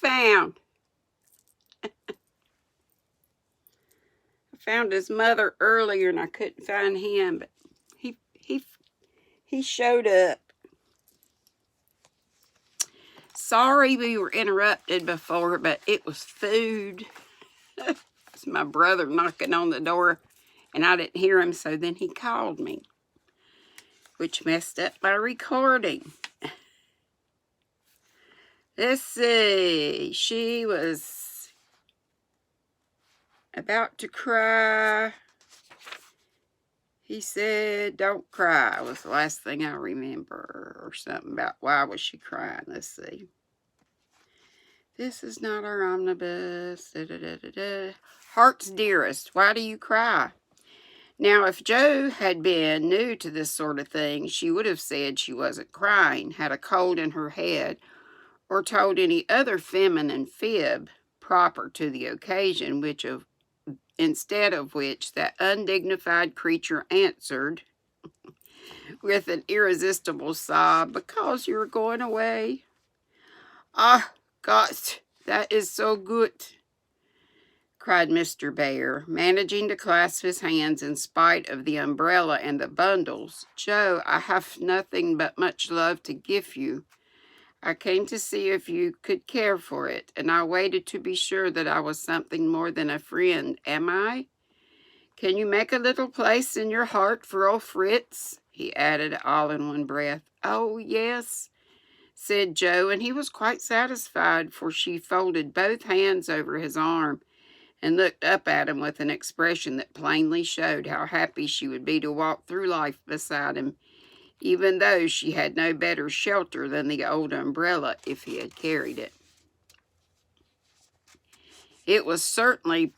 found. I found his mother earlier and I couldn't find him, but he showed up. Sorry we were interrupted before, but it was food. It's my brother knocking on the door, and I didn't hear him, so then he called me, which messed up my recording. Let's see. She was about to cry. He said, "Don't cry," was the last thing I remember, or something about why was she crying. Let's see. This is not our omnibus. Da, da, da, da, da. Heart's dearest, why do you cry? Now, if Jo had been new to this sort of thing, she would have said she wasn't crying, had a cold in her head, or told any other feminine fib proper to the occasion, instead of which that undignified creature answered with an irresistible sob, "Because you're going away." "Ah, Gott, that is so good," cried Mr. Bear, managing to clasp his hands in spite of the umbrella and the bundles. "Jo, I have nothing but much love to give you. I came to see if you could care for it, and I waited to be sure that I was something more than a friend. Am I? Can you make a little place in your heart for old Fritz?" he added all in one breath. "Oh, yes," said Jo, and he was quite satisfied, for she folded both hands over his arm and looked up at him with an expression that plainly showed how happy she would be to walk through life beside him, even though she had no better shelter than the old umbrella if he had carried it. It was certainly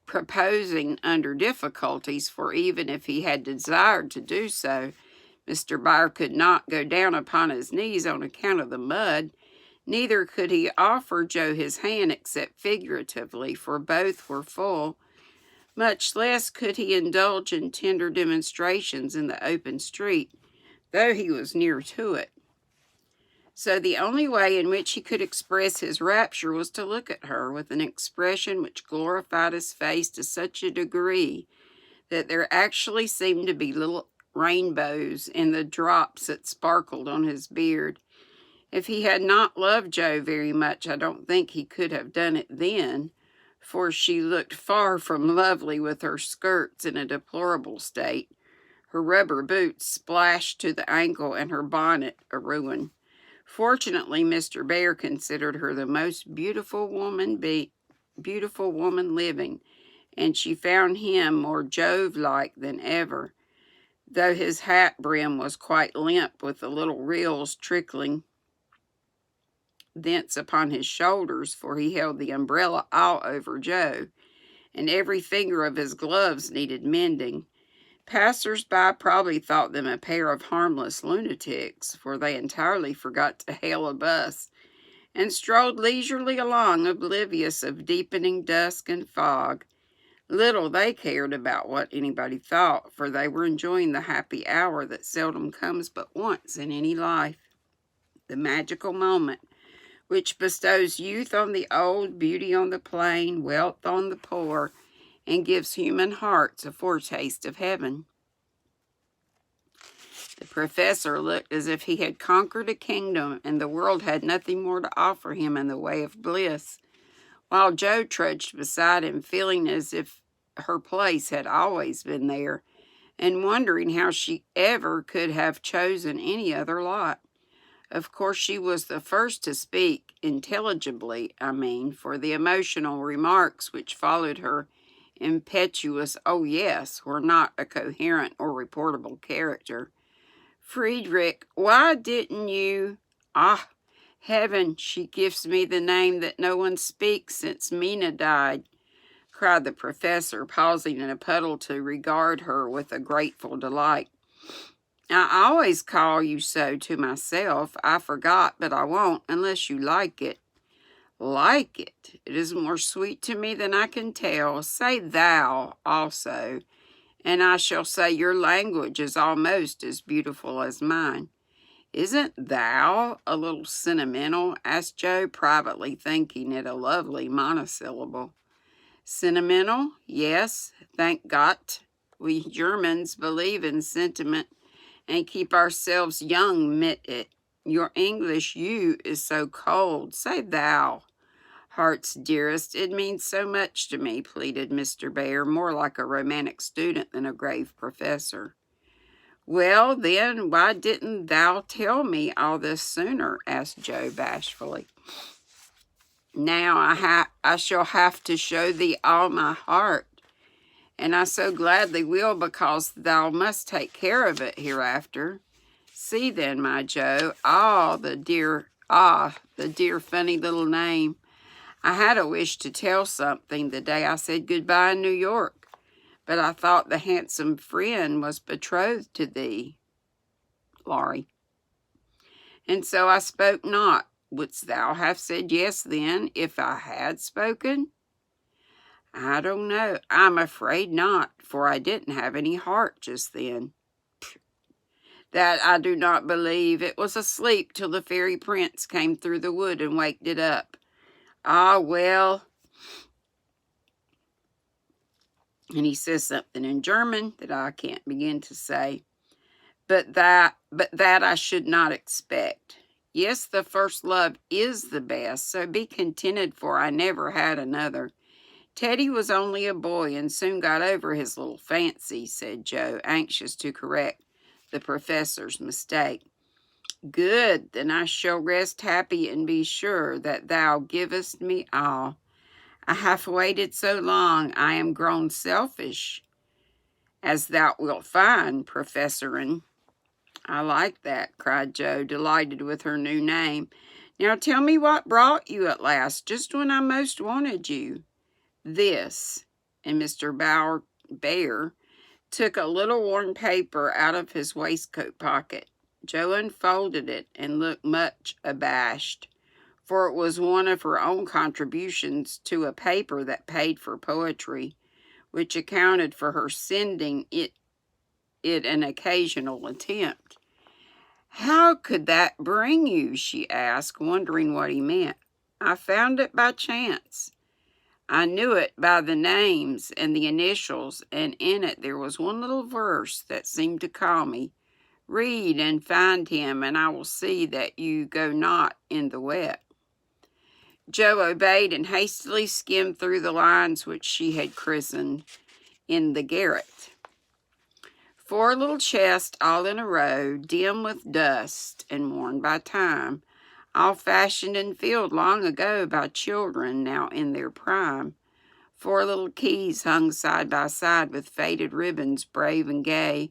proposing under difficulties, for even if he had desired to do so, Mr. Bear could not go down upon his knees on account of the mud. Neither could he offer Jo his hand except figuratively, for both were full. Much less could he indulge in tender demonstrations in the open street, though he was near to it. So the only way in which he could express his rapture was to look at her with an expression which glorified his face to such a degree that there actually seemed to be little rainbows in the drops that sparkled on his beard. If he had not loved Jo very much, I don't think he could have done it then, for she looked far from lovely with her skirts in a deplorable state, her rubber boots splashed to the ankle, and her bonnet a ruin. Fortunately, Mr. Bear considered her the most beautiful woman living, and she found him more Jove-like than ever, though his hat brim was quite limp with the little rills trickling thence upon his shoulders, for he held the umbrella all over Jo, and every finger of his gloves needed mending. Passers-by probably thought them a pair of harmless lunatics, for they entirely forgot to hail a bus, and strolled leisurely along, oblivious of deepening dusk and fog. Little they cared about what anybody thought, for they were enjoying the happy hour that seldom comes but once in any life, the magical moment which bestows youth on the old, beauty on the plain, wealth on the poor, and gives human hearts a foretaste of heaven. The professor looked as if he had conquered a kingdom, and the world had nothing more to offer him in the way of bliss, while Jo trudged beside him, feeling as if her place had always been there, and wondering how she ever could have chosen any other lot. Of course, she was the first to speak, intelligibly, for the emotional remarks which followed her impetuous "oh yes" were not a coherent or reportable character. "Friedrich, why didn't you—" "Ah, heaven, she gives me the name that no one speaks since Mina died," cried the professor, pausing in a puddle to regard her with a grateful delight. "I always call you so to myself. I forgot, but I won't unless you like it." "Like it? It is more sweet to me than I can tell. Say thou also, and I shall say your language is almost as beautiful as mine. Isn't thou a little sentimental? Asked Joe, privately thinking it a lovely monosyllable. Sentimental? Yes, thank Gott. We Germans believe in sentiment and keep ourselves young mit it. Your English you is so cold. Say thou. Heart's dearest, it means so much to me, pleaded Mr. Bear, more like a romantic student than a grave professor. Well, then, why didn't thou tell me all this sooner? Asked Joe bashfully. Now I shall have to show thee all my heart, and I so gladly will, because thou must take care of it hereafter. See then, my Joe, the dear funny little name. I had a wish to tell something the day I said goodbye in New York, but I thought the handsome friend was betrothed to thee, Laurie. And so I spoke not. Wouldst thou have said yes then, if I had spoken? I don't know. I'm afraid not, for I didn't have any heart just then. That I do not believe. It was asleep till the fairy prince came through the wood and waked it up. Ah, well. And he says something in German that I can't begin to say. But that I should not expect. Yes, the first love is the best, so be contented, for I never had another. Teddy was only a boy and soon got over his little fancy, said Joe, anxious to correct the professor's mistake. Good, then I shall rest happy and be sure that thou givest me all. I have waited so long, I am grown selfish, as thou wilt find, Professorin. I like that, cried Joe, delighted with her new name. Now tell me what brought you at last, just when I most wanted you. This, and Mr. Bear took a little worn paper out of his waistcoat pocket. Joe unfolded it and looked much abashed, for it was one of her own contributions to a paper that paid for poetry, which accounted for her sending it an occasional attempt. How could that bring you? She asked, wondering what he meant. I found it by chance. I knew it by the names and the initials, and in it there was one little verse that seemed to call me. Read and find him, and I will see that you go not in the wet. Joe obeyed and hastily skimmed through the lines which she had christened In the Garret. 4 little chests all in a row, dim with dust and worn by time, all fashioned and filled long ago by children now in their prime. 4 little keys hung side by side with faded ribbons brave and gay,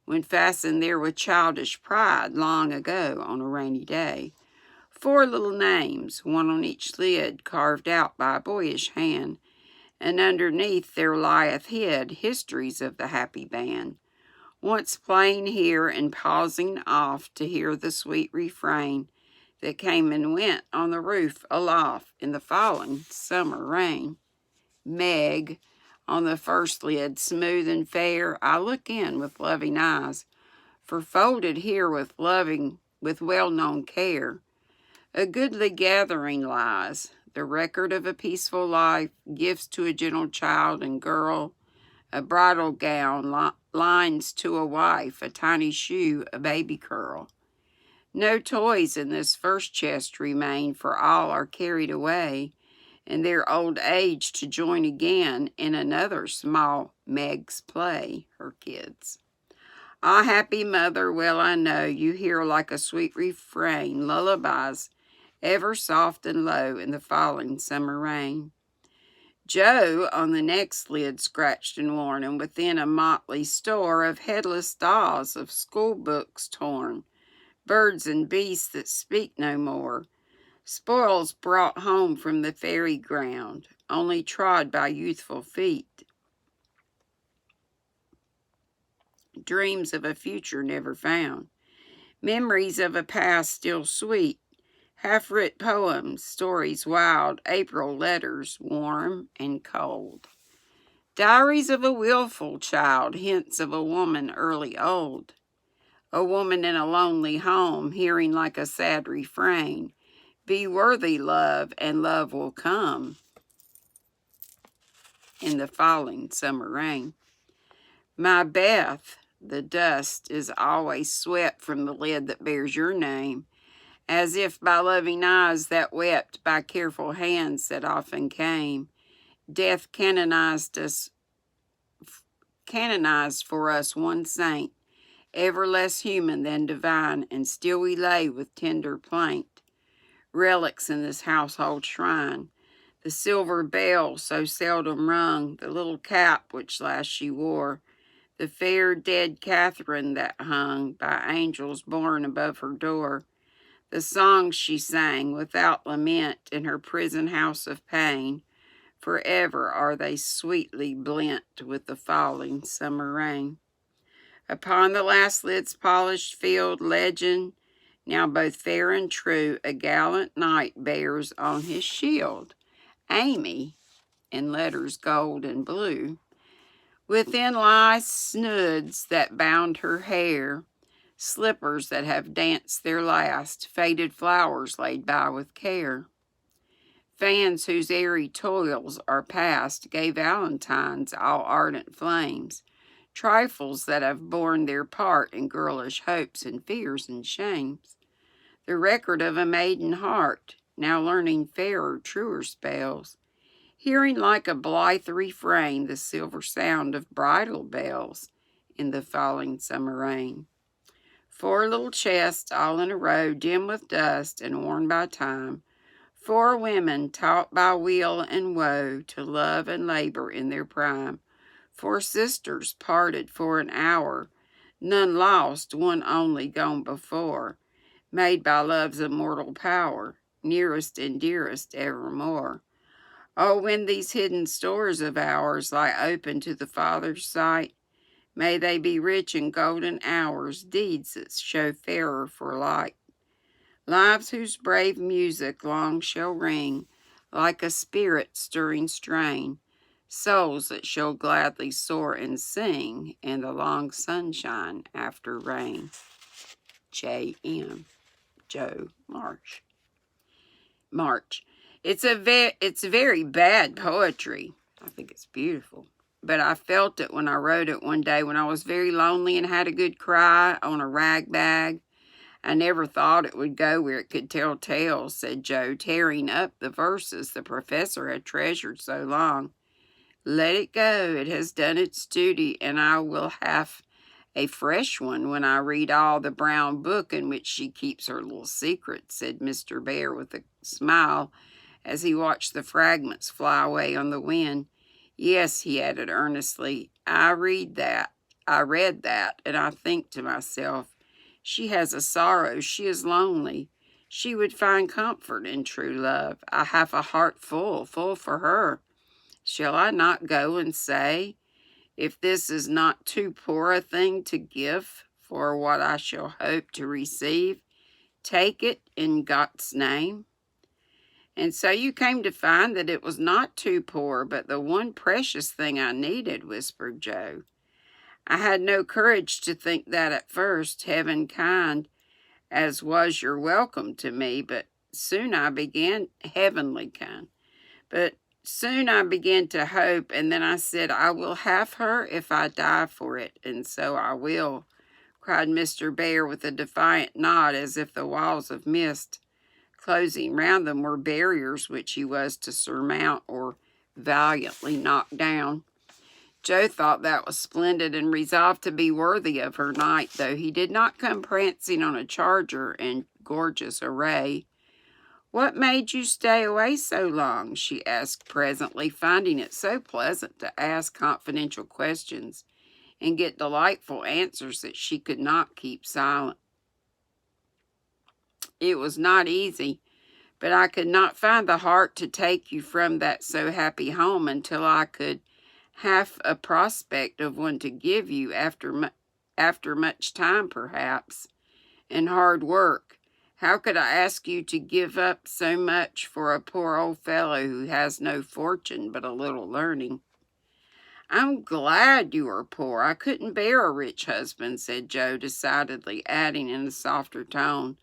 when fastened there with childish pride long ago on a rainy day. 4 little names, one on each lid, carved out by a boyish hand, and underneath there lieth hid histories of the happy band. Once playing here and pausing off to hear the sweet refrain that came and went on the roof aloft in the falling summer rain. Meg, on the first lid, smooth and fair, I look in with loving eyes, for folded here with well-known care, a goodly gathering lies, the record of a peaceful life, gifts to a gentle child and girl, a bridal gown, lines to a wife, a tiny shoe, a baby curl. No toys in this first chest remain, for all are carried away, in their old age to join again in another small Meg's play, her kids. Ah, happy mother, well I know you hear like a sweet refrain, lullabies ever soft and low in the falling summer rain. Joe on the next lid scratched and worn, and within a motley store of headless dolls, of school books torn, birds and beasts that speak no more, spoils brought home from the fairy ground, only trod by youthful feet, dreams of a future never found, memories of a past still sweet, half-writ poems, stories wild, April letters warm and cold, diaries of a willful child, hints of a woman early old, A woman in a lonely home, hearing like a sad refrain, be worthy, love, and love will come in the falling summer rain. My Beth, the dust is always swept from the lid that bears your name, as if by loving eyes that wept, by careful hands that often came. Death canonized for us one saint, ever less human than divine, and still we lay with tender plaint. Relics in this household shrine, the silver bell so seldom rung, the little cap which last she wore, the fair dead Catherine that hung by angels born above her door, the songs she sang without lament in her prison house of pain, forever are they sweetly blent with the falling summer rain. Upon the last lid's polished field legend, now both fair and true, a gallant knight bears on his shield Amy in letters gold and blue. Within lie snoods that bound her hair, slippers that have danced their last, faded flowers laid by with care. Fans whose airy toils are past, gay valentines all ardent flames, trifles that have borne their part in girlish hopes and fears and shames. The record of a maiden heart, now learning fairer, truer spells, hearing like a blithe refrain the silver sound of bridal bells in the falling summer rain. 4 little chests all in a row, dim with dust and worn by time. 4 women taught by weal and woe to love and labor in their prime. 4 sisters parted for an hour, none lost, one only gone before, made by love's immortal power, nearest and dearest evermore. Oh, when these hidden stores of ours lie open to the Father's sight, may they be rich in golden hours, deeds that show fairer for light. Lives whose brave music long shall ring, like a spirit-stirring strain, souls that shall gladly soar and sing in the long sunshine after rain. J.M. Joe March. It's very bad poetry. I think it's beautiful. But I felt it when I wrote it one day when I was very lonely and had a good cry on a rag bag. I never thought it would go where it could tell tales, said Joe, tearing up the verses the professor had treasured so long. Let it go. It has done its duty, and I will have a fresh one when I read all the brown book in which she keeps her little secrets, said Mr. Bear with a smile as he watched the fragments fly away on the wind. Yes, he added earnestly, I read that, and I think to myself, she has a sorrow, she is lonely. She would find comfort in true love. I have a heart full for her. Shall I not go and say, if this is not too poor a thing to give for what I shall hope to receive, take it in God's name? And so you came to find that it was not too poor, but the one precious thing I needed, whispered Joe. I had no courage to think that at first, heaven kind as was your welcome to me, but soon I began, heavenly kind, but soon I began to hope, and then I said, I will have her if I die for it, and so I will, cried Mr. Bear with a defiant nod as if the walls of mist closing round them were barriers which he was to surmount or valiantly knock down. Joe thought that was splendid and resolved to be worthy of her knight, though he did not come prancing on a charger in gorgeous array. What made you stay away so long? She asked presently, finding it so pleasant to ask confidential questions and get delightful answers that she could not keep silent. It was not easy, but I could not find the heart to take you from that so happy home until I could have a prospect of one to give you after much time, perhaps, and hard work. How could I ask you to give up so much for a poor old fellow who has no fortune but a little learning? I'm glad you are poor. I couldn't bear a rich husband, said Joe decidedly, adding in a softer tone,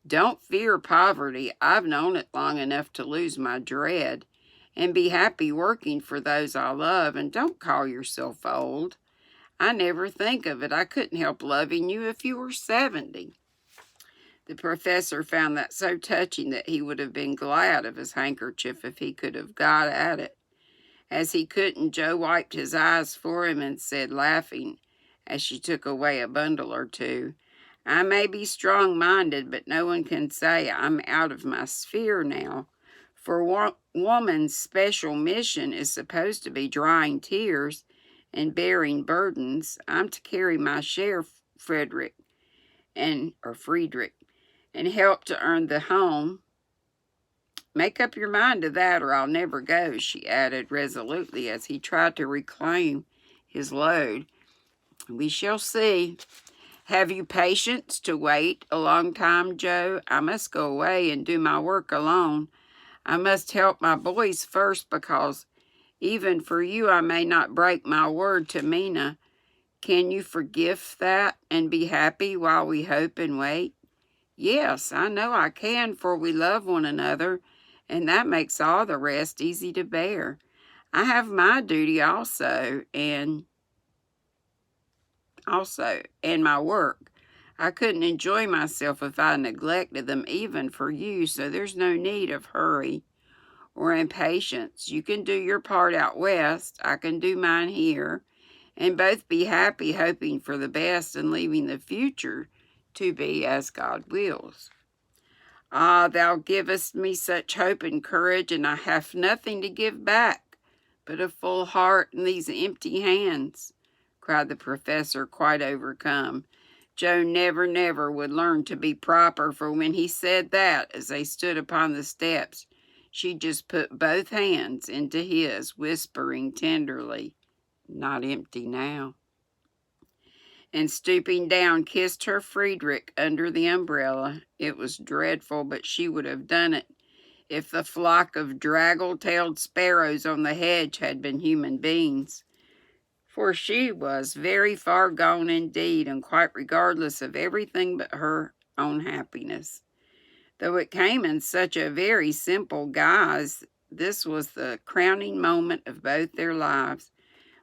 don't fear poverty. I've known it long enough to lose my dread and be happy working for those I love, and don't call yourself old. I never think of it. I couldn't help loving you if you were 70. The professor found that so touching that he would have been glad of his handkerchief if he could have got at it. As he couldn't, Joe wiped his eyes for him and said, laughing, as she took away a bundle or two, I may be strong-minded, but no one can say I'm out of my sphere now. For woman's special mission is supposed to be drying tears and bearing burdens. I'm to carry my share, Friedrich, and help to earn the home. Make up your mind to that, or I'll never go, she added resolutely as he tried to reclaim his load. We shall see. Have you patience to wait a long time, Joe? I must go away and do my work alone. I must help my boys first, because even for you I may not break my word to Mina. Can you forgive that and be happy while we hope and wait? Yes, I know I can, for we love one another, and that makes all the rest easy to bear. I have my duty also, and my work. I couldn't enjoy myself if I neglected them, even for you, so there's no need of hurry or impatience. You can do your part out west, I can do mine here, and both be happy, hoping for the best and leaving the future to be as God wills. Ah, thou givest me such hope and courage, and I have nothing to give back but a full heart and these empty hands, cried the professor, quite overcome. Joe never would learn to be proper, for when he said that, as they stood upon the steps, she just put both hands into his, whispering tenderly, not empty now, and stooping down, kissed her Friedrich under the umbrella. It was dreadful, but she would have done it if the flock of draggle-tailed sparrows on the hedge had been human beings. For she was very far gone indeed, and quite regardless of everything but her own happiness. Though it came in such a very simple guise, this was the crowning moment of both their lives,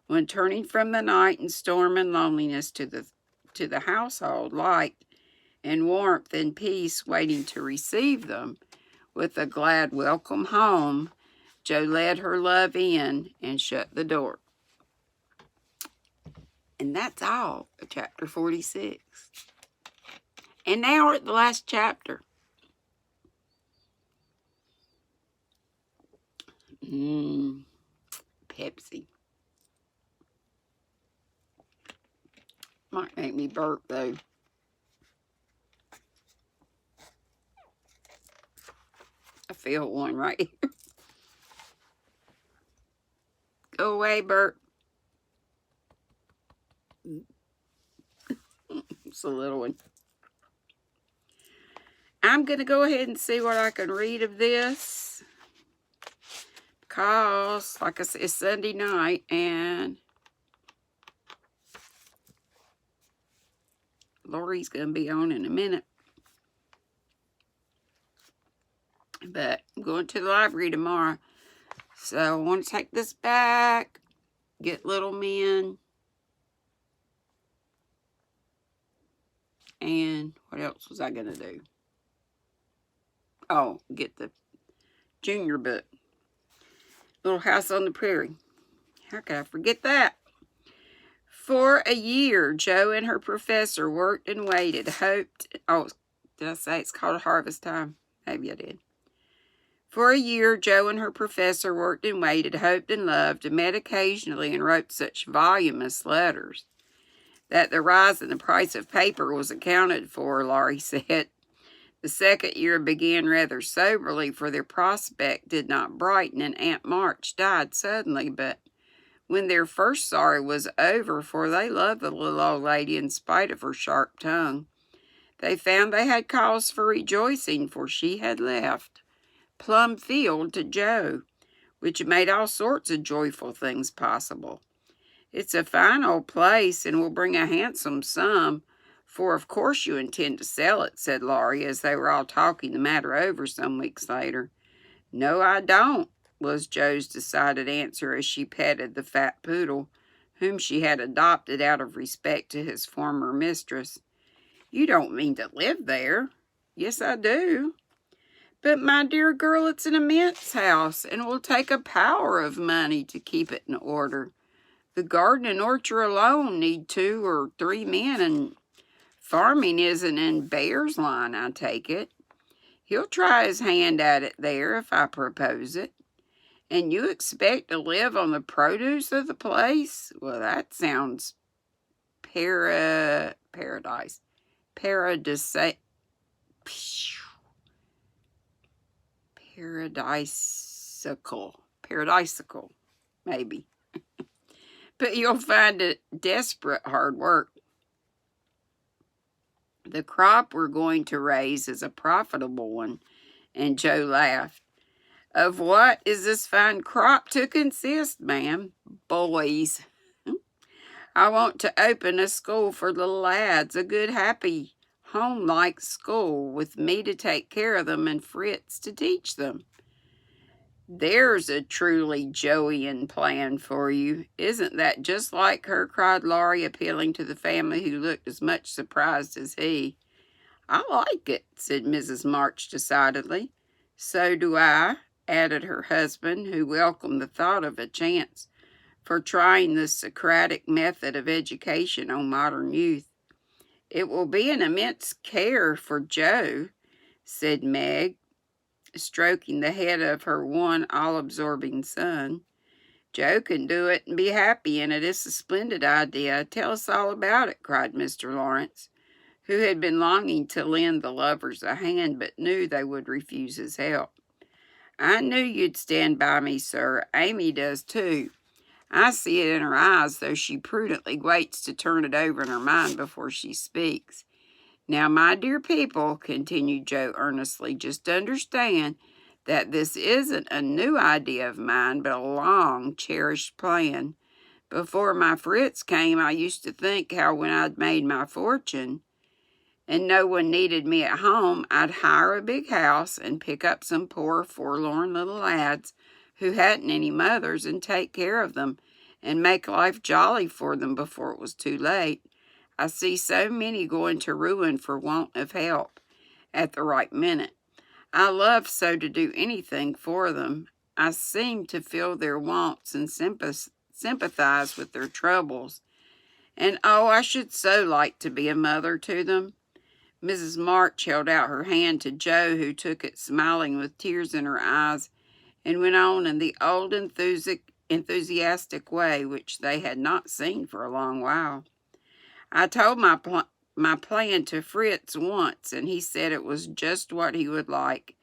when turning from the night and storm and loneliness to the household light and warmth and peace waiting to receive them with a glad welcome home, Joe led her love in and shut the door. And that's all of chapter 46. And now we're at the last chapter. Pepsi. Might make me burp, though. I feel one right here. Go away, burp. It's a little one. I'm going to go ahead and see what I can read of this, because, like I said, it's Sunday night, and Lori's going to be on in a minute. But I'm going to the library tomorrow, so I want to take this back, get Little Men, and what else was I going to do? Oh, get the junior book, Little House on the Prairie. How could I forget that? For a year, Joe and her professor worked and waited, hoped. Oh, did I say it's called Harvest Time? Maybe I did. For a year, Joe and her professor worked and waited, hoped and loved, and met occasionally and wrote such voluminous letters that the rise in the price of paper was accounted for, Laurie said. The second year began rather soberly, for their prospect did not brighten, and Aunt March died suddenly. But when their first sorrow was over, for they loved the little old lady in spite of her sharp tongue, they found they had cause for rejoicing, for she had left Plum Field to Joe, which made all sorts of joyful things possible. It's a fine old place and will bring a handsome sum, for of course you intend to sell it, said Laurie, as they were all talking the matter over some weeks later. No, I don't, was Joe's decided answer as she petted the fat poodle, whom she had adopted out of respect to his former mistress. You don't mean to live there? Yes, I do. But, my dear girl, it's an immense house, and will take a power of money to keep it in order. The garden and orchard alone need 2 or 3 men, and farming isn't in Bear's line, I take it. He'll try his hand at it there if I propose it. And you expect to live on the produce of the place? Well, that sounds paradise. Paradisical, maybe. But you'll find it desperate hard work. The crop we're going to raise is a profitable one, and Joe laughed. Of what is this fine crop to consist, ma'am? Boys. I want to open a school for little lads, a good, happy, home-like school, with me to take care of them and Fritz to teach them. There's a truly Joeyan plan for you. Isn't that just like her? Cried Laurie, appealing to the family, who looked as much surprised as he. I like it, said Mrs. March decidedly. So do I, added her husband, who welcomed the thought of a chance for trying the Socratic method of education on modern youth. It will be an immense care for Joe, said Meg, stroking the head of her one all-absorbing son. Joe can do it and be happy in it. It's a splendid idea. Tell us all about it, cried Mr. Lawrence, who had been longing to lend the lovers a hand, but knew they would refuse his help. I knew you'd stand by me, sir. Amy does too. I see it in her eyes, though she prudently waits to turn it over in her mind before she speaks. Now, my dear people, continued Joe earnestly, just understand that this isn't a new idea of mine, but a long cherished plan. Before my Fritz came, I used to think how when I'd made my fortune and no one needed me at home, I'd hire a big house and pick up some poor, forlorn little lads who hadn't any mothers and take care of them and make life jolly for them before it was too late. I see so many going to ruin for want of help at the right minute. I love so to do anything for them. I seem to feel their wants and sympathize with their troubles. And oh, I should so like to be a mother to them. Mrs. March held out her hand to Joe, who took it smiling with tears in her eyes, and went on in the old enthusiastic way which they had not seen for a long while. I told my plan to Fritz once, and he said it was just what he would like,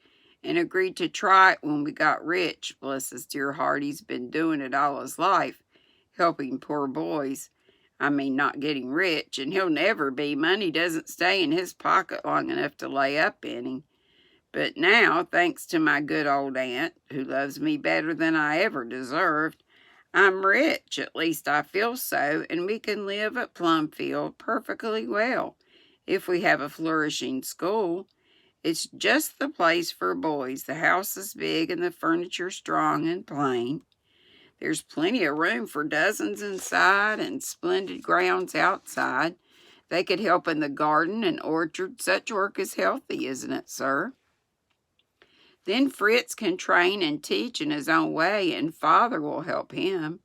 and agreed to try it when we got rich. Bless his dear heart, he's been doing it all his life, helping poor boys. I mean, not getting rich, and he'll never be. Money doesn't stay in his pocket long enough to lay up any. But now, thanks to my good old aunt, who loves me better than I ever deserved, I'm rich, at least I feel so, and we can live at Plumfield perfectly well if we have a flourishing school. It's just the place for boys. The house is big and the furniture strong and plain. There's plenty of room for dozens inside and splendid grounds outside. They could help in the garden and orchard. Such work is healthy, isn't it, sir? Then Fritz can train and teach in his own way, and Father will help him.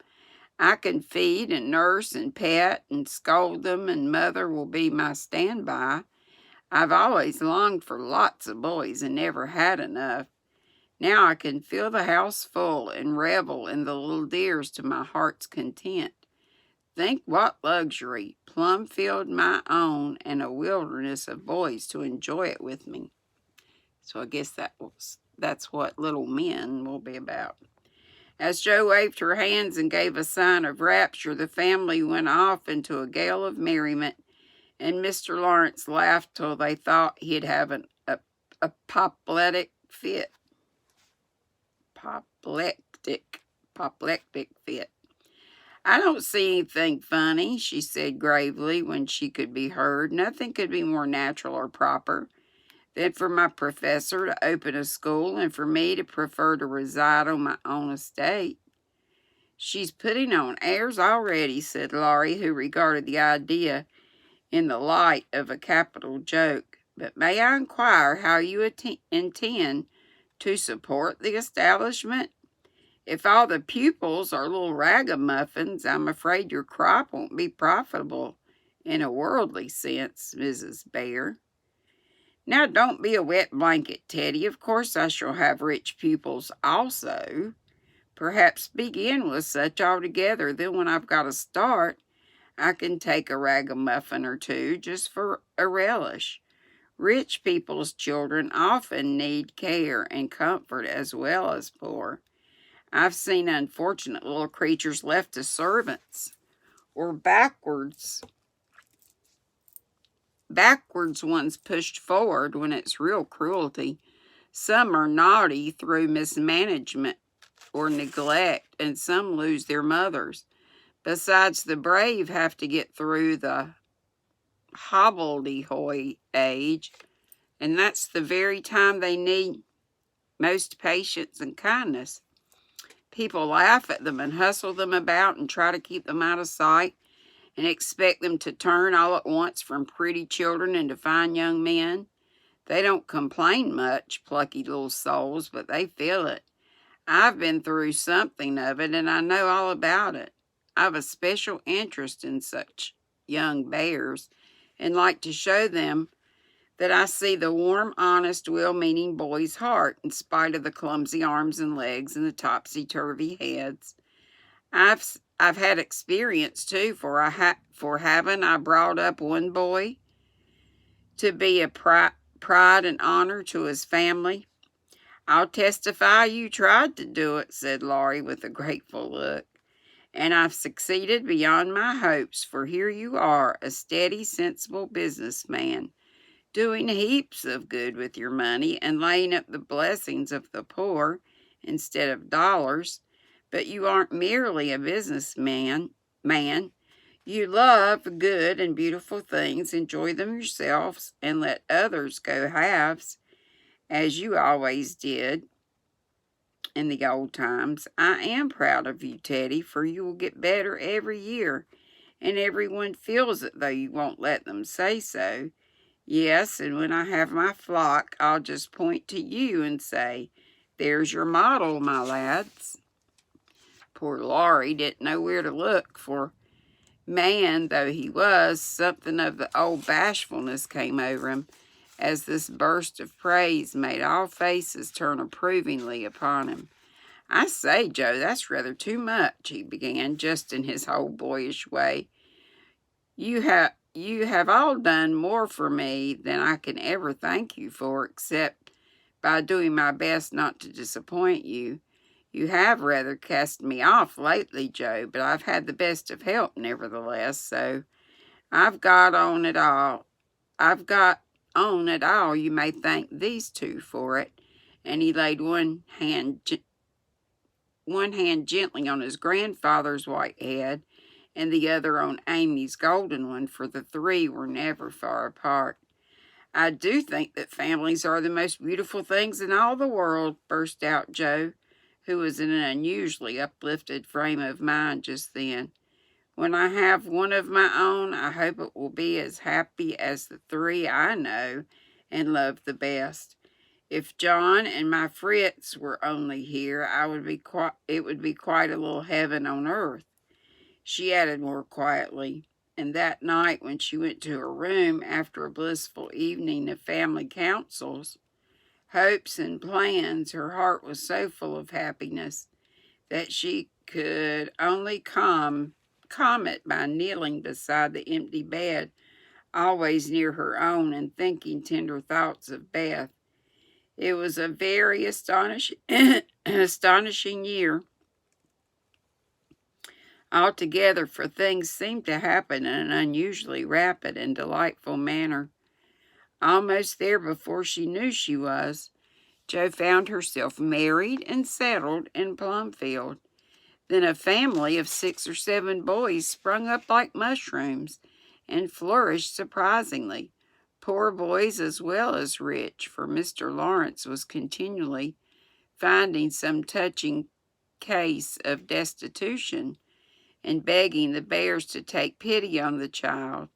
I can feed and nurse and pet and scold them, and Mother will be my standby. I've always longed for lots of boys and never had enough. Now I can fill the house full and revel in the little dears to my heart's content. Think what luxury, Plumfield my own, and a wilderness of boys to enjoy it with me. So I guess that's what Little Men will be about. As Joe waved her hands and gave a sign of rapture, the family went off into a gale of merriment, and Mr. Lawrence laughed till they thought he'd have an apoplectic fit. Apoplectic fit. I don't see anything funny, she said gravely when she could be heard. Nothing could be more natural or proper than for my professor to open a school and for me to prefer to reside on my own estate. She's putting on airs already, said Laurie, who regarded the idea in the light of a capital joke. But may I inquire how you intend to support the establishment? If all the pupils are little ragamuffins, I'm afraid your crop won't be profitable in a worldly sense, Mrs. Bear. Now don't be a wet blanket, Teddy. Of course I shall have rich pupils also. Perhaps begin with such altogether. Then when I've got a start, I can take a ragamuffin or two just for a relish. Rich people's children often need care and comfort as well as poor. I've seen unfortunate little creatures left to servants, or backwards ones pushed forward when it's real cruelty. Some are naughty through mismanagement or neglect, and some lose their mothers. Besides, the brave have to get through the hobbledehoy age, and that's the very time they need most patience and kindness. People laugh at them and hustle them about and try to keep them out of sight and expect them to turn all at once from pretty children into fine young men. They don't complain much, plucky little souls, but they feel it. I've been through something of it, and I know all about it. I've a special interest in such young bears, and like to show them that I see the warm, honest, well-meaning boy's heart, in spite of the clumsy arms and legs and the topsy-turvy heads. I've had experience too, for haven't I brought up one boy to be a pride and honor to his family? I'll testify you tried to do it, said Laurie with a grateful look. And I've succeeded beyond my hopes, for here you are, a steady, sensible businessman, doing heaps of good with your money and laying up the blessings of the poor instead of dollars. But you aren't merely a businessman. You love good and beautiful things, enjoy them yourselves, and let others go halves, as you always did in the old times. I am proud of you, Teddy, for you will get better every year, and everyone feels it, though you won't let them say so. Yes, and when I have my flock, I'll just point to you and say, there's your model, my lads. Poor Laurie didn't know where to look, for man though he was, something of the old bashfulness came over him, as this burst of praise made all faces turn approvingly upon him. I say, Joe, that's rather too much, he began, just in his old boyish way. You have all done more for me than I can ever thank you for, except by doing my best not to disappoint you. You have rather cast me off lately, Joe, but I've had the best of help nevertheless, so I've got on it all. You may thank these two for it. And he laid one hand gently on his grandfather's white head, and the other on Amy's golden one, for the three were never far apart. I do think that families are the most beautiful things in all the world, burst out Joe, who was in an unusually uplifted frame of mind just then. When I have one of my own, I hope it will be as happy as the three I know and love the best. If John and my Fritz were only here, it would be quite a little heaven on earth, she added more quietly. And that night when she went to her room after a blissful evening of family councils, hopes and plans, her heart was so full of happiness that she could only calm it by kneeling beside the empty bed, always near her own, and thinking tender thoughts of Beth. It was a very astonishing year altogether, for things seemed to happen in an unusually rapid and delightful manner. Almost there before she knew she was, Jo found herself married and settled in Plumfield. Then a family of 6 or 7 boys sprung up like mushrooms and flourished surprisingly. Poor boys as well as rich, for Mr. Lawrence was continually finding some touching case of destitution and begging the bears to take pity on the child,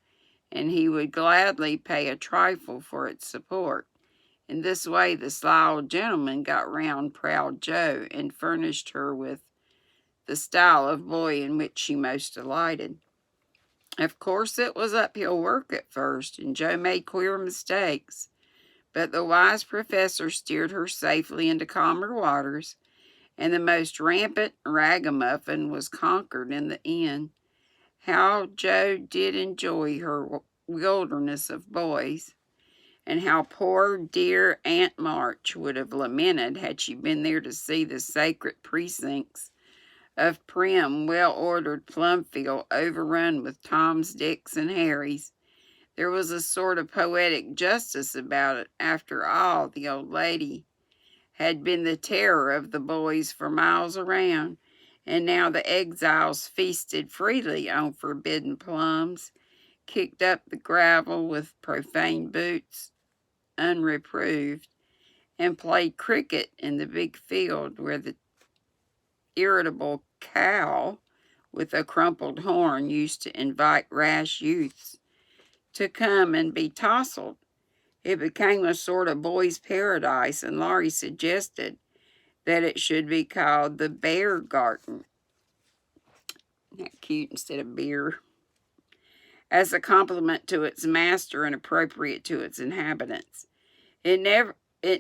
and he would gladly pay a trifle for its support. In this way the sly old gentleman got round proud Joe and furnished her with the style of boy in which she most delighted. Of course it was uphill work at first, and Joe made queer mistakes, but the wise professor steered her safely into calmer waters, and the most rampant ragamuffin was conquered in the end. How Joe did enjoy her wilderness of boys, and how poor dear Aunt March would have lamented had she been there to see the sacred precincts of prim, well-ordered Plumfield overrun with Toms, Dicks, and Harrys. There was a sort of poetic justice about it. After all, the old lady had been the terror of the boys for miles around, and now the exiles feasted freely on forbidden plums, kicked up the gravel with profane boots unreproved, and played cricket in the big field where the irritable cow with a crumpled horn used to invite rash youths to come and be tousled. It became a sort of boys' paradise, and Laurie suggested that it should be called the Bear Garden. Isn't that cute, instead of beer? As a compliment to its master and appropriate to its inhabitants. It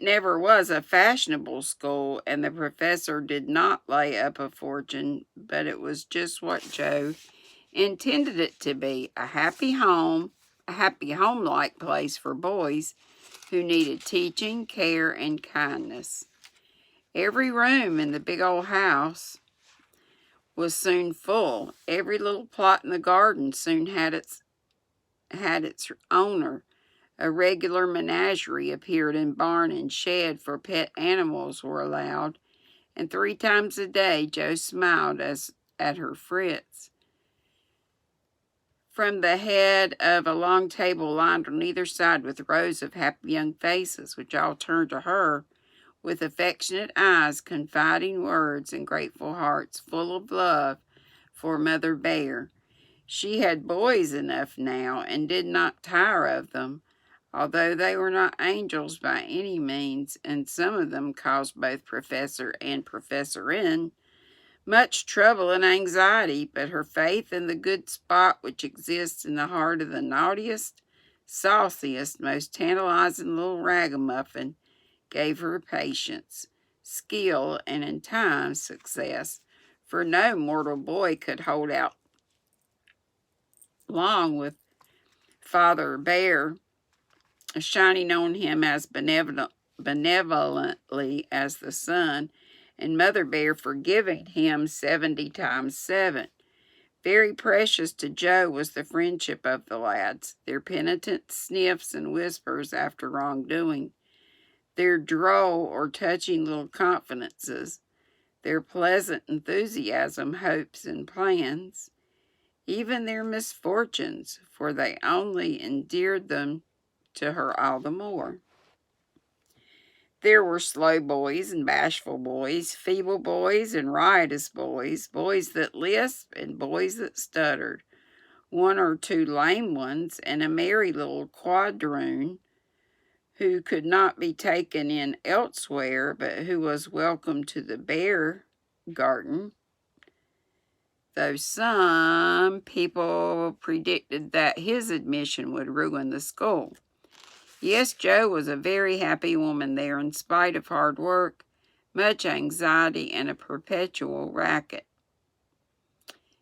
never was a fashionable school, and the professor did not lay up a fortune, but it was just what Joe intended it to be, a happy home-like place for boys who needed teaching, care, and kindness. Every room in the big old house was soon full. Every little plot in the garden soon had its owner. A regular menagerie appeared in barn and shed, for pet animals were allowed, and 3 times a day Joe smiled at her Fritz. From the head of a long table lined on either side with rows of happy young faces, which all turned to her with affectionate eyes, confiding words, and grateful hearts full of love for Mother Bear. She had boys enough now, and did not tire of them, although they were not angels by any means, and some of them caused both Professor and Professorin much trouble and anxiety, but her faith in the good spot which exists in the heart of the naughtiest, sauciest, most tantalizing little ragamuffin gave her patience, skill, and in time success, for no mortal boy could hold out long with Father Bear shining on him as benevolently as the sun, and Mother Bear forgiving him 70 times 7. Very precious to Joe was the friendship of the lads, their penitent sniffs and whispers after wrongdoing, their droll or touching little confidences, their pleasant enthusiasm, hopes, and plans, even their misfortunes, for they only endeared them to her all the more. There were slow boys and bashful boys, feeble boys and riotous boys, boys that lisped and boys that stuttered, 1 or 2 lame ones, and a merry little quadroon who could not be taken in elsewhere, but who was welcome to the Bear Garden, though some people predicted that his admission would ruin the school. Yes, Joe was a very happy woman there, in spite of hard work, much anxiety, and a perpetual racket.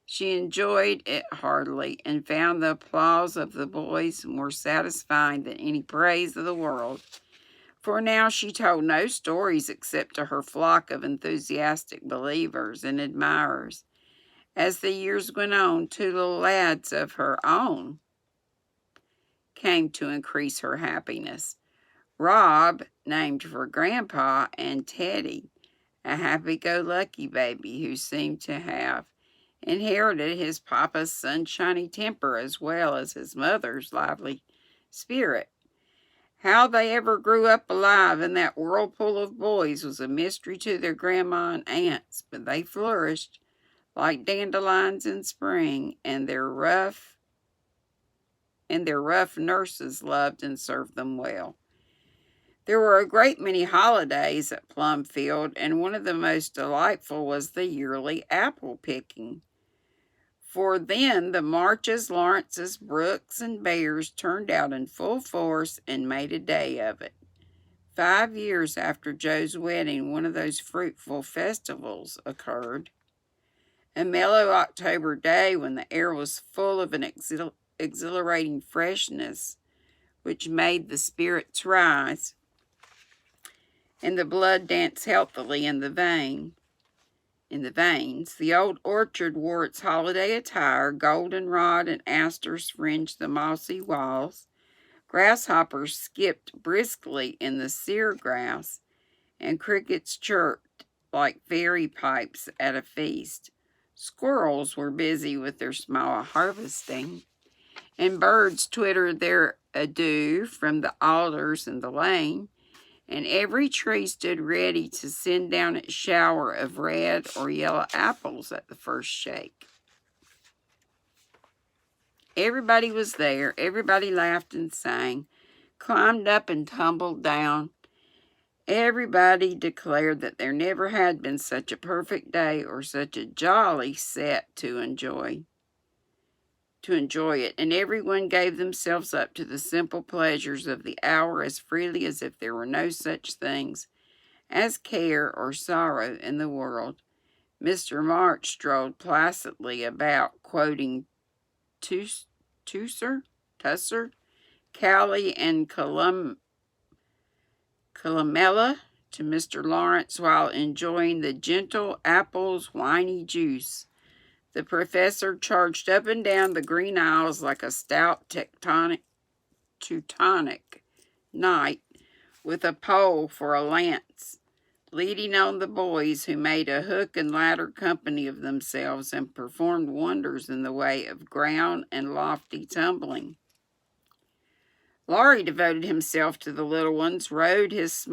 She enjoyed it heartily, and found the applause of the boys more satisfying than any praise of the world. For now she told no stories except to her flock of enthusiastic believers and admirers. As the years went on, 2 little lads of her own came to increase her happiness. Rob, named for Grandpa, and Teddy, a happy-go-lucky baby who seemed to have inherited his papa's sunshiny temper as well as his mother's lively spirit. How they ever grew up alive in that whirlpool of boys was a mystery to their grandma and aunts, but they flourished like dandelions in spring, and their rough nurses loved and served them well. There were a great many holidays at Plumfield, and one of the most delightful was the yearly apple picking. For then the Marches, Lawrences, Brooks, and Bears turned out in full force and made a day of it. 5 years after Joe's wedding, one of those fruitful festivals occurred. A mellow October day when the air was full of an exhilarating freshness which made the spirits rise and the blood dance healthily in the veins. The old orchard wore its holiday attire. Goldenrod and asters fringed the mossy walls. Grasshoppers skipped briskly in the sere grass, and crickets chirped like fairy pipes at a feast. Squirrels were busy with their small harvesting, and birds twittered their adieu from the alders in the lane, and every tree stood ready to send down its shower of red or yellow apples at the first shake. Everybody was there. Everybody laughed and sang, climbed up and tumbled down. Everybody declared that there never had been such a perfect day or such a jolly set to enjoy it, and everyone gave themselves up to the simple pleasures of the hour as freely as if there were no such things as care or sorrow in the world. Mr. March strolled placidly about, quoting Tusser, Cowley, and Columella to Mr. Lawrence while enjoying the gentle apple's winey juice. The professor charged up and down the green aisles like a stout Teutonic knight with a pole for a lance, leading on the boys who made a hook and ladder company of themselves and performed wonders in the way of ground and lofty tumbling. Laurie devoted himself to the little ones, rode his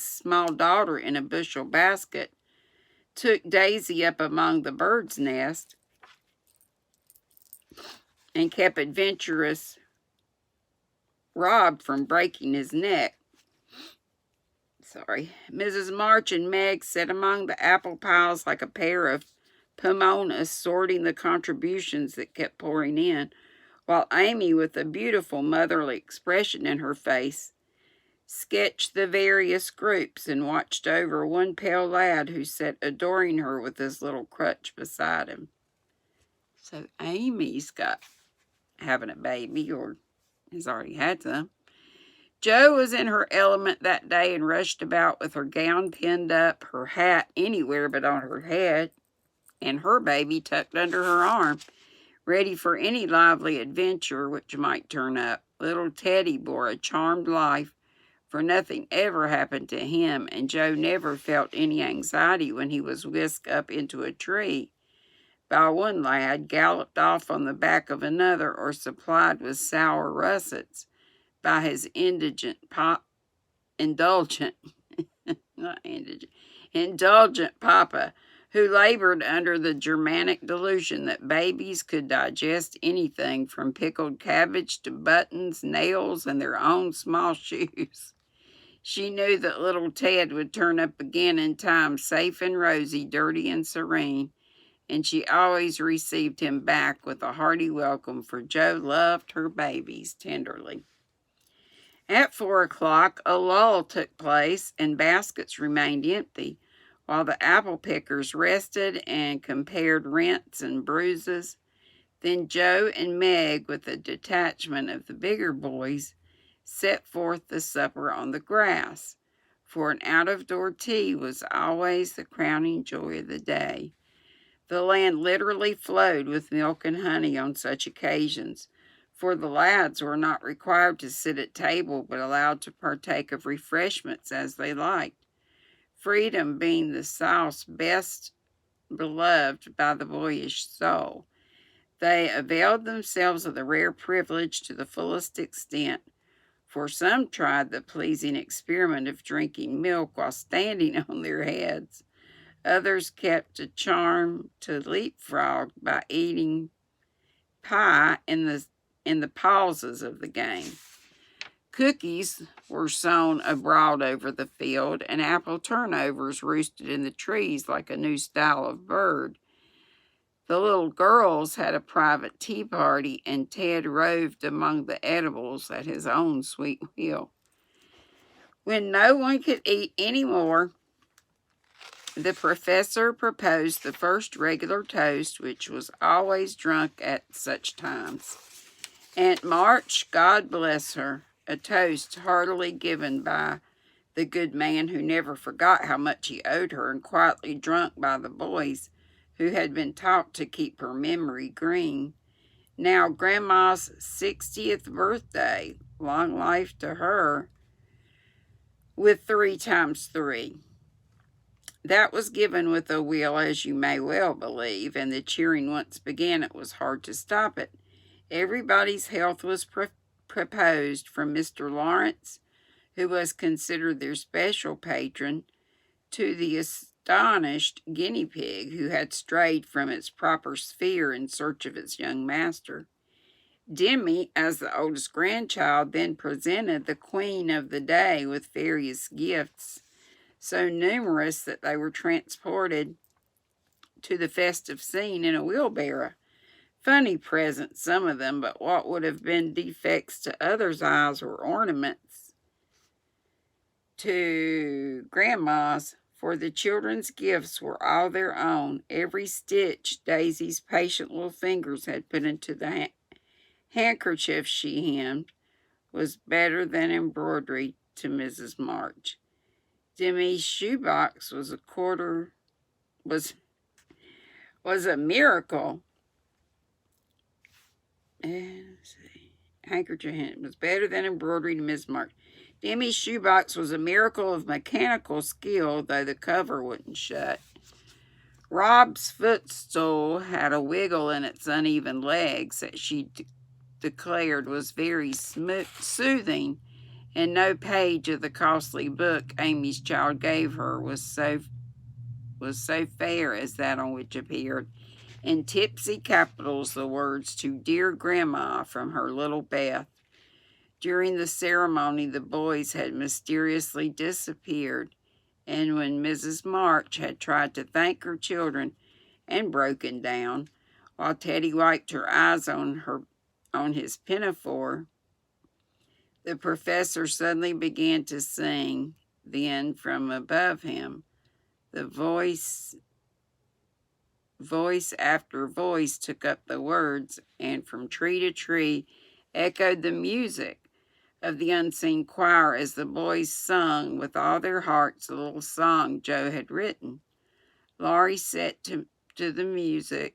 small daughter in a bushel basket, took Daisy up among the bird's nest, and kept adventurous Rob from breaking his neck. Mrs. March and Meg sat among the apple piles like a pair of Pomonas, sorting the contributions that kept pouring in, while Amy, with a beautiful motherly expression in her face, sketched the various groups and watched over one pale lad who sat adoring her with his little crutch beside him. So Amy's having a baby, or has already had some. Jo was in her element that day and rushed about with her gown pinned up, her hat anywhere but on her head, and her baby tucked under her arm, ready for any lively adventure which might turn up. Little Teddy bore a charmed life, for nothing ever happened to him, and Jo never felt any anxiety when he was whisked up into a tree by one lad, galloped off on the back of another, or supplied with sour russets by his indulgent papa, who labored under the Germanic delusion that babies could digest anything from pickled cabbage to buttons, nails, and their own small shoes. She knew that little Ted would turn up again in time, safe and rosy, dirty and serene, and she always received him back with a hearty welcome, for Jo loved her babies tenderly. At 4 o'clock, a lull took place, and baskets remained empty, while the apple pickers rested and compared rents and bruises. Then Jo and Meg, with the detachment of the bigger boys, set forth the supper on the grass, for an out-of-door tea was always the crowning joy of the day. The land literally flowed with milk and honey on such occasions, for the lads were not required to sit at table, but allowed to partake of refreshments as they liked. freedom being the South's best beloved by the boyish soul. They availed themselves of the rare privilege to the fullest extent, for some tried the pleasing experiment of drinking milk while standing on their heads. Others kept a charm to leapfrog by eating pie in the pauses of the game. Cookies were sown abroad over the field, and apple turnovers roosted in the trees like a new style of bird. The little girls had a private tea party, and Ted roved among the edibles at his own sweet will. When no one could eat any more, the professor proposed the first regular toast, which was always drunk at such times. Aunt March, God bless her, a toast heartily given by the good man who never forgot how much he owed her, and quietly drunk by the boys who had been taught to keep her memory green. Now Grandma's 60th birthday, long life to her, with 3 times 3. That was given with a will, as you may well believe, and the cheering once began, it was hard to stop it. Everybody's health was proposed, from Mr. Lawrence, who was considered their special patron, to the astonished guinea pig, who had strayed from its proper sphere in search of its young master. Demi, as the oldest grandchild, then presented the queen of the day with various gifts, so numerous that they were transported to the festive scene in a wheelbarrow. Funny presents, some of them, but what would have been defects to others' eyes were ornaments to Grandma's, for the children's gifts were all their own. Every stitch Daisy's patient little fingers had put into the handkerchief she hemmed was better than embroidery to Mrs. March. Demi's shoebox was a miracle. Handkerchief was better than embroidery to Miss March. Demi's shoebox was a miracle of mechanical skill, though the cover wouldn't shut. Rob's footstool had a wiggle in its uneven legs that she declared was very soothing, and no page of the costly book Amy's child gave her was so fair as that on which appeared in tipsy capitals the words, "To dear Grandma, from her little Beth." During the ceremony, the boys had mysteriously disappeared, and when Mrs. March had tried to thank her children and broken down, while Teddy wiped her eyes on his pinafore, the professor suddenly began to sing. Then, from above him, the voice after voice took up the words, and from tree to tree echoed the music of the unseen choir as the boys sung with all their hearts the little song Joe had written. Laurie set to music,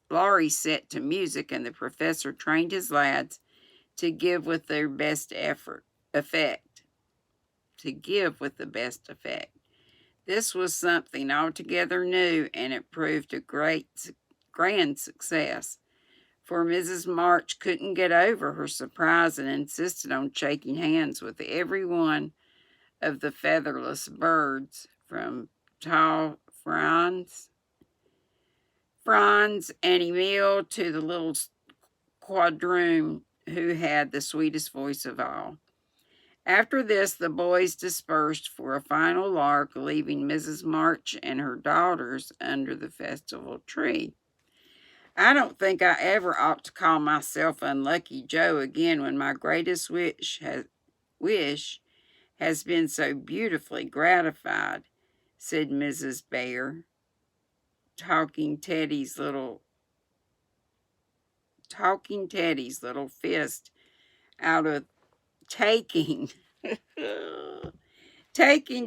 and the professor trained his lads to give with their best effect. This was something altogether new, and it proved a grand success, for Mrs. March couldn't get over her surprise and insisted on shaking hands with every one of the featherless birds, from tall Franz and Emil to the little quadroon who had the sweetest voice of all. After this, the boys dispersed for a final lark, leaving Mrs. March and her daughters under the festival tree. I don't think I ever ought to call myself Unlucky Joe again when my greatest wish has been so beautifully gratified, said Mrs. Bear, taking Teddy's little fist out of taking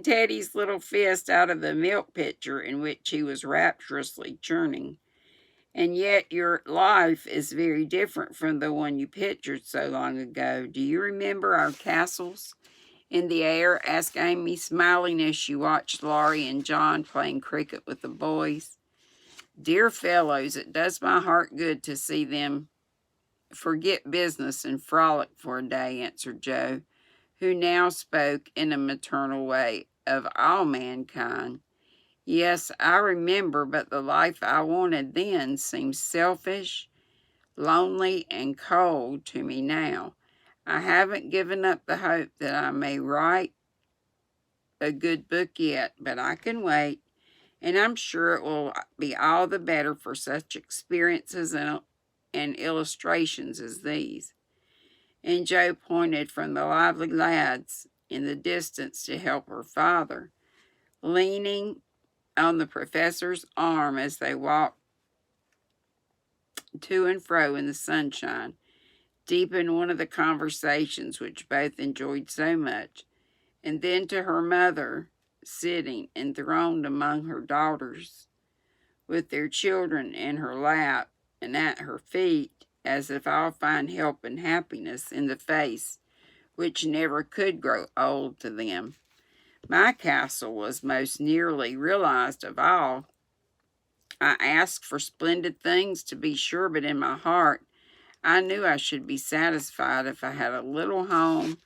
Teddy's little fist out of the milk pitcher in which he was rapturously churning. And yet your life is very different from the one you pictured so long ago. Do you remember our castles in the air?" asked Amy, smiling as she watched Laurie and John playing cricket with the boys. "Dear fellows, it does my heart good to see them forget business and frolic for a day," answered Joe, who now spoke in a maternal way of all mankind. "Yes, I remember, but the life I wanted then seems selfish, lonely, and cold to me now. I haven't given up the hope that I may write a good book yet, but I can wait, and I'm sure it will be all the better for such experiences and illustrations as these." And Joe pointed from the lively lads in the distance to help her father, leaning on the professor's arm as they walked to and fro in the sunshine, deep in one of the conversations which both enjoyed so much. And then to her mother, sitting enthroned among her daughters, with their children in her lap and at her feet, as if all find help and happiness in the face which never could grow old to them. My castle was most nearly realized of all. I asked for splendid things, to be sure, but in my heart I knew I should be satisfied if I had a little home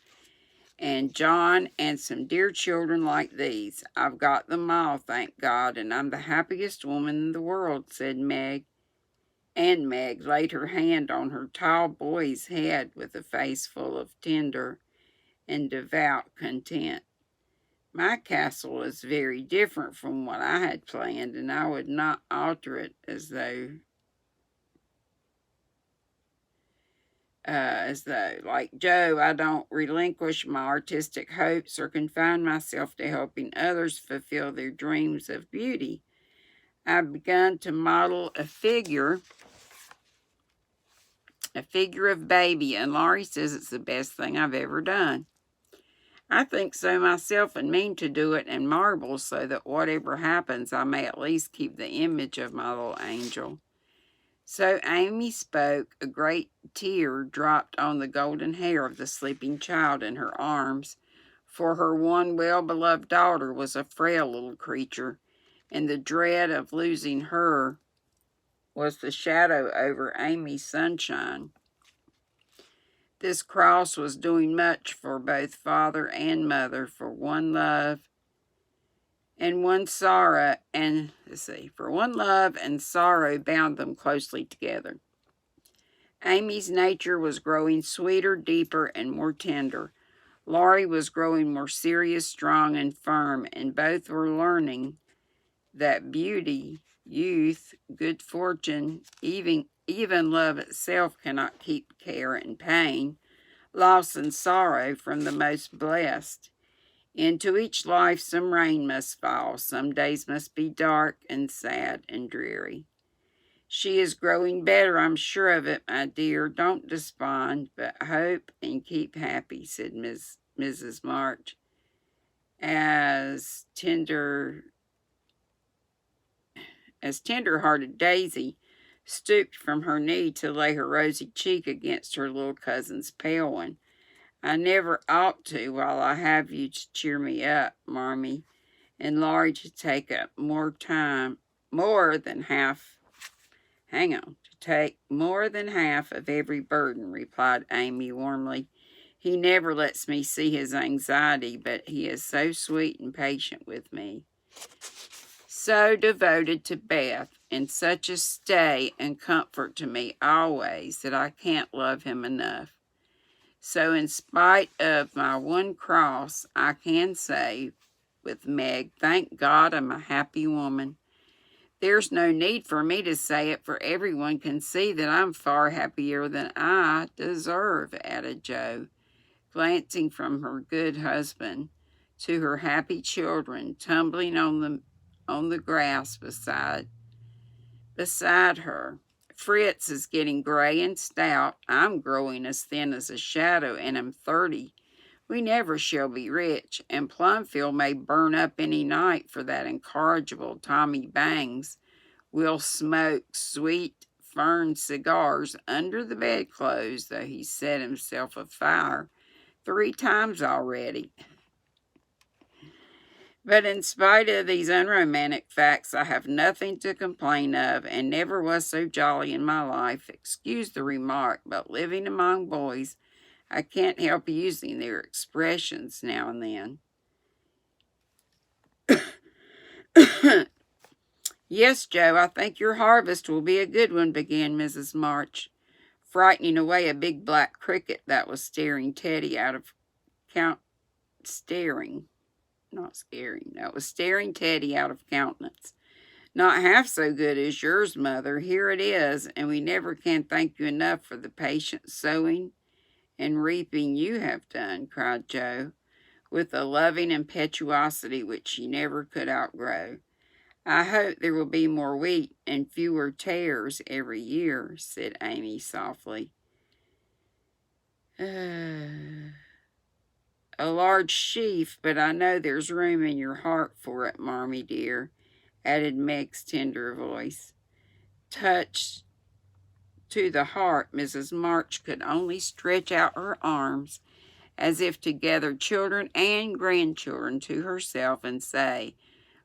and John and some dear children like these. I've got them all, thank God, and I'm the happiest woman in the world," said Meg. And Meg laid her hand on her tall boy's head with a face full of tender and devout content. "My castle is very different from what I had planned, and I would not alter it as though, like Joe, I don't relinquish my artistic hopes or confine myself to helping others fulfill their dreams of beauty. I've begun to model a figure of baby, and Laurie says it's the best thing I've ever done. I think so myself, and mean to do it in marble, so that whatever happens, I may at least keep the image of my little angel." So Amy spoke. A great tear dropped on the golden hair of the sleeping child in her arms, for her one well-beloved daughter was a frail little creature, and the dread of losing her was the shadow over Amy's sunshine. This cross was doing much for both father and mother, for one love and sorrow bound them closely together. Amy's nature was growing sweeter, deeper, and more tender. Laurie was growing more serious, strong, and firm, and both were learning that beauty, youth, good fortune, even love itself cannot keep care and pain, loss and sorrow from the most blessed. Into each life some rain must fall. Some days must be dark and sad and dreary. "She is growing better, I'm sure of it, my dear. Don't despond, but hope and keep happy," said Mrs. March, as tender-hearted Daisy stooped from her knee to lay her rosy cheek against her little cousin's pale one. "I never ought to, while I have you to cheer me up, Marmee, and Laurie to take up more than half of every burden," replied Amy warmly. "He never lets me see his anxiety, but he is so sweet and patient with me, so devoted to Beth, and such a stay and comfort to me always, that I can't love him enough. So in spite of my one cross, I can say with Meg, thank God I'm a happy woman. There's no need for me to say it, for everyone can see that I'm far happier than I deserve," added Joe, glancing from her good husband to her happy children tumbling on the grass beside her. "Fritz is getting gray and stout. I'm growing as thin as a shadow, and am 30. We never shall be rich, and Plumfield may burn up any night, for that incorrigible Tommy Bangs will smoke sweet fern cigars under the bedclothes, though he's set himself afire 3 times already." But in spite of these unromantic facts, I have nothing to complain of and never was so jolly in my life. Excuse the remark, but living among boys, I can't help using their expressions now and then. Yes, Joe, I think your harvest will be a good one, began Mrs. March, frightening away a big black cricket that was staring Teddy out of staring Teddy out of countenance. Not half so good as yours, Mother. Here it is, and we never can thank you enough for the patient sowing and reaping you have done, cried Joe, with a loving impetuosity which she never could outgrow. I hope there will be more wheat and fewer tares every year, said Amy softly. A large sheaf, but I know there's room in your heart for it, Marmee dear, added Meg's tender voice. Touched to the heart, Mrs. March could only stretch out her arms as if to gather children and grandchildren to herself and say,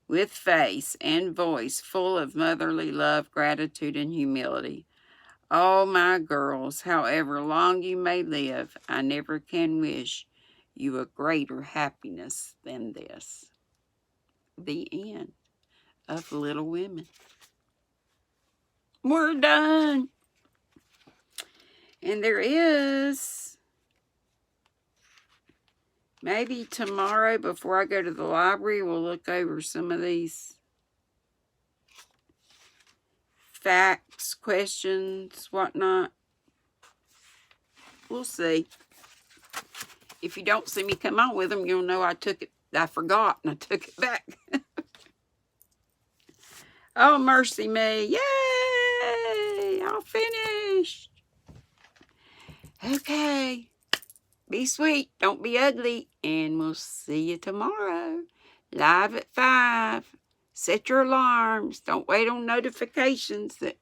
with face and voice full of motherly love, gratitude, and humility, "Oh, my girls, however long you may live, I never can wish you a greater happiness than this." The end of Little Women. We're done. And there is, maybe tomorrow before I go to the library, we'll look over some of these facts, questions, whatnot. We'll see. If you don't see me come on with them, you'll know I forgot and I took it back. Oh, mercy me. Yay! All finished. Okay. Be sweet. Don't be ugly. And we'll see you tomorrow. Live at 5. Set your alarms. Don't wait on notifications that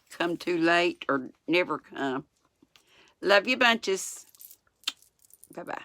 come too late or never come. Love you bunches. Bye-bye.